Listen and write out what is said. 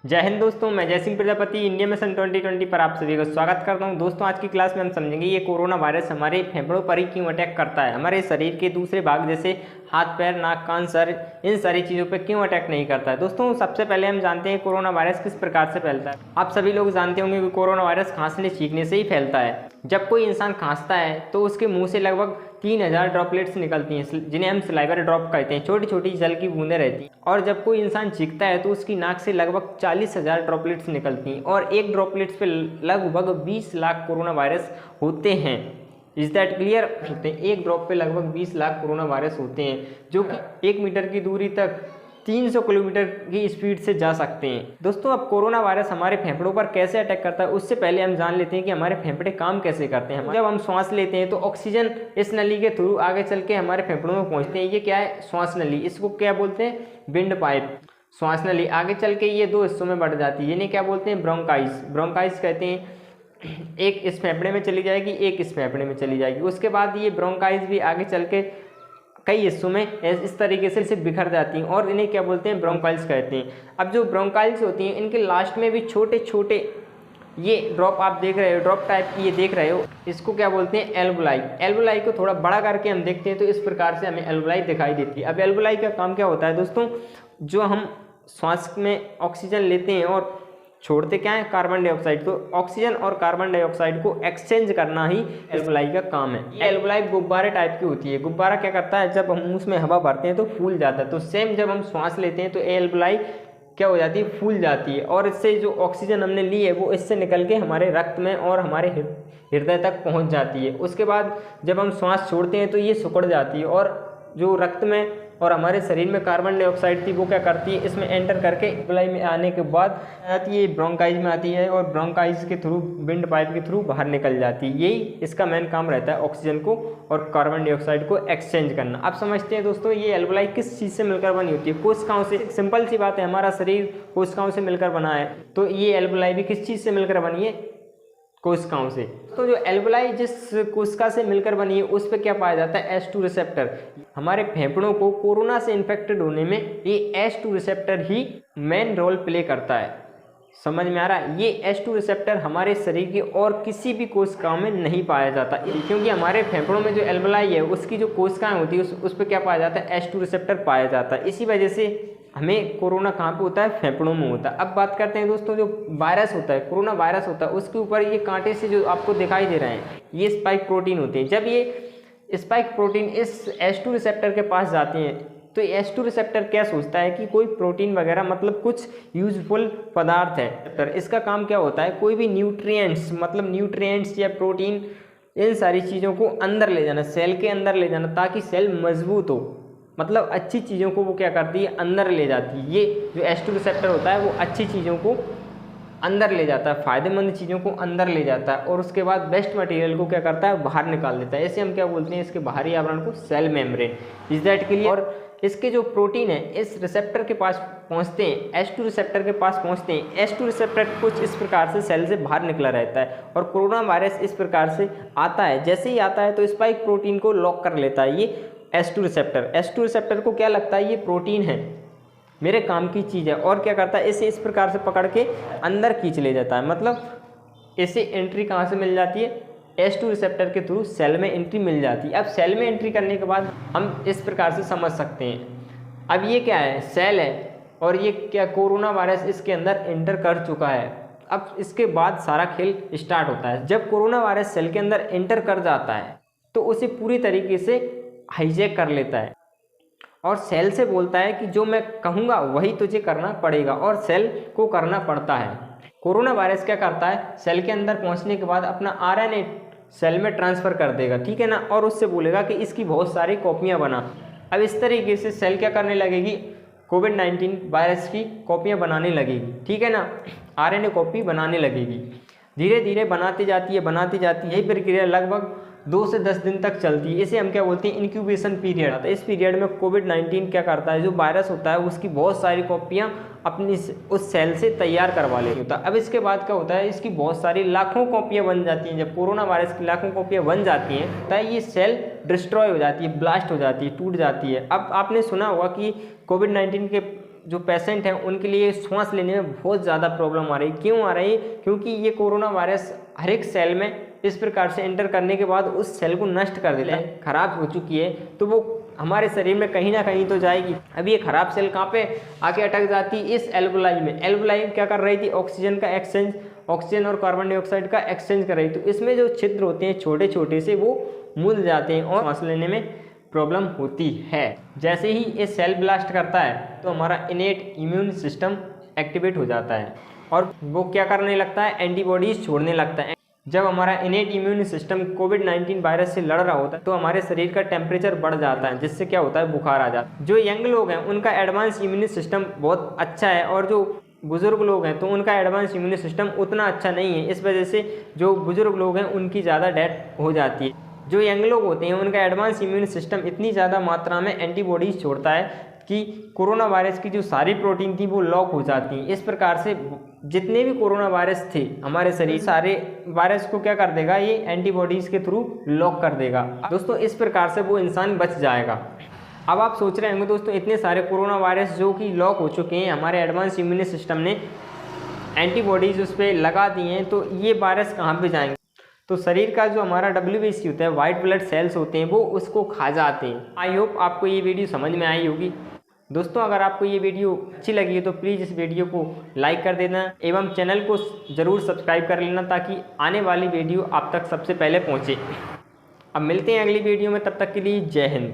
जय हिंद दोस्तों, मैं जय सिंह प्रजापति इंडिया मिशन 2020 पर आप सभी का स्वागत करता हूं। दोस्तों, आज की क्लास में हम समझेंगे ये कोरोना वायरस हमारे फेफड़ों पर ही क्यों अटैक करता है, हमारे शरीर के दूसरे भाग जैसे हाथ, पैर, नाक, कान, सर, इन सारी चीज़ों पर क्यों अटैक नहीं करता है। दोस्तों, सबसे पहले हम जानते हैं कोरोना वायरस किस प्रकार से फैलता है। आप सभी लोग जानते होंगे कि कोरोना वायरस खांसने छींकने से ही फैलता है। जब कोई इंसान खांसता है तो उसके मुंह से लगभग 3000 ड्रॉपलेट्स निकलती हैं, जिन्हें हम सलाइवर ड्रॉप कहते हैं। छोटी छोटी जल की बूंदें रहती हैं। और जब कोई इंसान छींकता है तो उसकी नाक से लगभग 40,000 ड्रॉपलेट्स निकलती हैं और एक ड्रॉपलेट्स पे लगभग 20 लाख कोरोना वायरस होते हैं। Is that clear? होते हैं। एक ड्रॉप पे लगभग 20 लाख कोरोना वायरस होते हैं, जो कि 1 मीटर की दूरी तक 300 किलोमीटर की स्पीड से जा सकते हैं। दोस्तों, अब कोरोना वायरस हमारे फेफड़ों पर कैसे अटैक करता है उससे पहले हम जान लेते हैं कि हमारे फेफड़े काम कैसे करते हैं। जब हम श्वास लेते हैं तो ऑक्सीजन इस नली के थ्रू आगे चल के हमारे फेफड़ों में पहुंचते हैं। ये क्या है? श्वास नली। इसको क्या बोलते हैं? Wind pipe. श्वास नली आगे चल के ये 2 हिस्सों में बढ़ जाती है। इन्हें क्या बोलते हैं? ब्रोंकाइस। ब्रोंकाइस कहते हैं। एक इस फेफड़े में चली जाएगी, एक इस फेफड़े में चली जाएगी। उसके बाद ये ब्रोंकाइस भी आगे चल के कई हिस्सों में इस तरीके से बिखर जाती हैं और इन्हें क्या बोलते हैं? ब्रोंकाइल्स कहते हैं। अब जो ब्रोंकाइल्स होती हैं, इनके लास्ट में भी छोटे छोटे ये ड्रॉप आप देख रहे हो, ड्रॉप टाइप की ये देख रहे हो, इसको क्या बोलते हैं? एल्वुलाई। एल्वुलाई को थोड़ा बड़ा करके हम देखते हैं तो इस प्रकार से हमें एल्वुलाई दिखाई देती है। अब एल्वुलाई का काम क्या होता है दोस्तों? जो हम श्वास में ऑक्सीजन लेते हैं और छोड़ते क्या है? Carbon dioxide. तो ऑक्सीजन और कार्बन डाइऑक्साइड को एक्सचेंज करना ही एल्वुलाई का काम है। ये एल्वुलाई गुब्बारे टाइप की होती है। गुब्बारा क्या करता है? जब हम उसमें हवा भरते हैं तो फूल जाता है। तो सेम जब हम श्वास लेते हैं तो एल्वुलाई क्या हो जाती है? फूल जाती है और इससे जो ऑक्सीजन हमने ली है वो इससे निकल के हमारे रक्त में और हमारे हृदय तक पहुंच जाती है। उसके बाद जब हम श्वास छोड़ते हैं तो ये सिकुड़ जाती है और जो रक्त में और हमारे शरीर में कार्बन डाइऑक्साइड थी वो क्या करती है? इसमें एंटर करके एल्वुलाई में आने के बाद आती है, ब्रोंकाइज में आती है और ब्रोंकाइज के थ्रू, विंड पाइप के थ्रू बाहर निकल जाती है। यही इसका मेन काम रहता है, ऑक्सीजन को और कार्बन डाइऑक्साइड को एक्सचेंज करना। आप समझते हैं दोस्तों ये एल्वुलाई किस चीज़ से मिलकर बनी होती है? कोशिकाओं से। सिंपल सी बात है, हमारा शरीर कोशिकाओं से मिलकर बना है, तो ये एल्वुलाई भी किस चीज़ से मिलकर बनी है? कोशिकाओं से। तो जो एल्वुलाई जिस कोशिका से मिलकर बनी है उस पर क्या पाया जाता है? H2 receptor. हमारे फेफड़ों को कोरोना से इन्फेक्टेड होने में ये H2 रिसेप्टर ही मेन रोल प्ले करता है। समझ में आ रहा है? ये H2 रिसेप्टर हमारे शरीर के और किसी भी कोशिकाओं में नहीं पाया जाता, क्योंकि हमारे फेफड़ों में जो एल्वुलाई है उसकी जो कोशिकाएं होती है उस पर क्या पाया जाता है? H2 रिसेप्टर पाया जाता है। इसी वजह से हमें कोरोना कहाँ पे होता है? फेफड़ों में होता है। अब बात करते हैं दोस्तों, जो वायरस होता है, कोरोना वायरस होता है, उसके ऊपर ये कांटे से जो आपको दिखाई दे रहे हैं ये स्पाइक प्रोटीन होते हैं। जब ये स्पाइक प्रोटीन इस H2 रिसेप्टर के पास जाते हैं तो H2 रिसेप्टर क्या सोचता है कि कोई प्रोटीन वगैरह मतलब कुछ यूजफुल पदार्थ है। इसका काम क्या होता है? कोई भी न्यूट्रिएंट्स मतलब न्यूट्रिएंट्स या प्रोटीन, इन सारी चीज़ों को अंदर ले जाना, सेल के अंदर ले जाना, ताकि सेल मजबूत हो। मतलब अच्छी चीज़ों को वो क्या करती है? अंदर ले जाती है। ये जो H2 रिसेप्टर होता है वो अच्छी चीज़ों को अंदर ले जाता है, फ़ायदेमंद चीज़ों को अंदर ले जाता है और उसके बाद बेस्ट मटेरियल को क्या करता है? बाहर निकाल देता है। ऐसे हम क्या बोलते हैं? इसके बाहरी आवरण को cell membrane. Is that clear? और इसके जो प्रोटीन है इस रिसेप्टर के पास पहुंचते हैं, H2 रिसेप्टर के पास पहुंचते हैं। H2 रिसेप्टर कुछ इस प्रकार से सेल से बाहर निकला रहता है और कोरोना वायरस इस प्रकार से आता है। जैसे ही आता है तो स्पाइक प्रोटीन को लॉक कर लेता है ये H2 रिसेप्टर। H2 रिसेप्टर को क्या लगता है? ये प्रोटीन है, मेरे काम की चीज़ है, और क्या करता है? इसे इस प्रकार से पकड़ के अंदर खींच ले जाता है। मतलब इसे एंट्री कहाँ से मिल जाती है? H2 रिसेप्टर के थ्रू सेल में एंट्री मिल जाती है। अब सेल में एंट्री करने के बाद हम इस प्रकार से समझ सकते हैं, अब ये क्या है? सेल है और ये क्या कोरोना वायरस इसके अंदर एंटर कर चुका है। अब इसके बाद सारा खेल स्टार्ट होता है। जब कोरोना वायरस सेल के अंदर एंटर कर जाता है तो उसे पूरी तरीके से हाईजैक कर लेता है और सेल से बोलता है कि जो मैं कहूँगा वही तुझे करना पड़ेगा, और सेल को करना पड़ता है। कोरोना वायरस क्या करता है? सेल के अंदर पहुँचने के बाद अपना RNA सेल में ट्रांसफ़र कर देगा, ठीक है ना, और उससे बोलेगा कि इसकी बहुत सारी कॉपियाँ बना। अब इस तरीके से सेल क्या करने लगेगी? कोविड-19 वायरस की कॉपियाँ बनाने लगेगी, ठीक है ना, RNA कॉपी बनाने लगेगी। धीरे धीरे बनाती जाती है, बनाती जाती है। यही प्रक्रिया लगभग 2 से 10 दिन तक चलती है। इसे हम क्या बोलते हैं? Incubation period. तो इस पीरियड में कोविड-19 क्या करता है? जो वायरस होता है उसकी बहुत सारी कॉपियाँ अपनी उस सेल से तैयार करवा लेती होता है। अब इसके बाद क्या होता है? इसकी बहुत सारी लाखों कॉपियाँ बन जाती हैं। जब कोरोना वायरस की लाखों कॉपियाँ बन जाती हैं तो ये सेल डिस्ट्रॉय हो जाती है, ब्लास्ट हो जाती है, टूट जाती है। अब आपने सुना होगा कि कोविड-19 के जो पेशेंट हैं उनके लिए सांस लेने में बहुत ज़्यादा प्रॉब्लम आ रही है। क्यों आ रही है? क्योंकि ये कोरोना वायरस हर एक सेल में इस प्रकार से एंटर करने के बाद उस सेल को नष्ट कर देता है। खराब हो चुकी है तो वो हमारे शरीर में कहीं ना कहीं तो जाएगी। अभी ये खराब सेल कहाँ पे आके अटक जाती है? इस एल्वुलाई में। एल्वुलाई क्या कर रही थी? ऑक्सीजन का एक्सचेंज, ऑक्सीजन और कार्बन डाइऑक्साइड का एक्सचेंज कर रही थी। तो इसमें जो छिद्र होते हैं छोटे छोटे से, वो मुड़ जाते हैं और सांस लेने में प्रॉब्लम होती है। जैसे ही ये सेल ब्लास्ट करता है तो हमारा इनेट इम्यून सिस्टम एक्टिवेट हो जाता है और वो क्या करने लगता है? एंटीबॉडीज छोड़ने लगता है। जब हमारा इनेट इम्यून सिस्टम कोविड-19 वायरस से लड़ रहा होता है तो हमारे शरीर का टेम्परेचर बढ़ जाता है, जिससे क्या होता है? बुखार आ जाता है। जो यंग लोग हैं उनका एडवांस इम्यून सिस्टम बहुत अच्छा है और जो बुजुर्ग लोग हैं तो उनका एडवांस इम्यून सिस्टम उतना अच्छा नहीं है। इस वजह से जो बुजुर्ग लोग हैं उनकी ज़्यादा डेथ हो जाती है। जो यंग लोग होते हैं उनका एडवांस इम्यून सिस्टम इतनी ज़्यादा मात्रा में एंटीबॉडीज छोड़ता है कि कोरोना वायरस की जो सारी प्रोटीन थी वो लॉक हो जाती हैं। इस प्रकार से जितने भी कोरोना वायरस थे हमारे शरीर, सारे वायरस को क्या कर देगा? ये एंटीबॉडीज़ के थ्रू लॉक कर देगा। दोस्तों इस प्रकार से वो इंसान बच जाएगा। अब आप सोच रहे होंगे दोस्तों, इतने सारे कोरोना वायरस जो कि लॉक हो चुके हैं, हमारे एडवांस इम्यून सिस्टम ने एंटीबॉडीज़ उस पर लगा दी हैं, तो ये वायरस कहाँ पर जाएंगे? तो शरीर का जो हमारा WBC होता है, वाइट ब्लड सेल्स होते हैं, वो उसको खा जाते हैं। आई होप आपको ये वीडियो समझ में आई होगी। दोस्तों अगर आपको ये वीडियो अच्छी लगी है तो प्लीज़ इस वीडियो को लाइक कर देना एवं चैनल को ज़रूर सब्सक्राइब कर लेना ताकि आने वाली वीडियो आप तक सबसे पहले पहुँचे। अब मिलते हैं अगली वीडियो में, तब तक के लिए जय हिंद।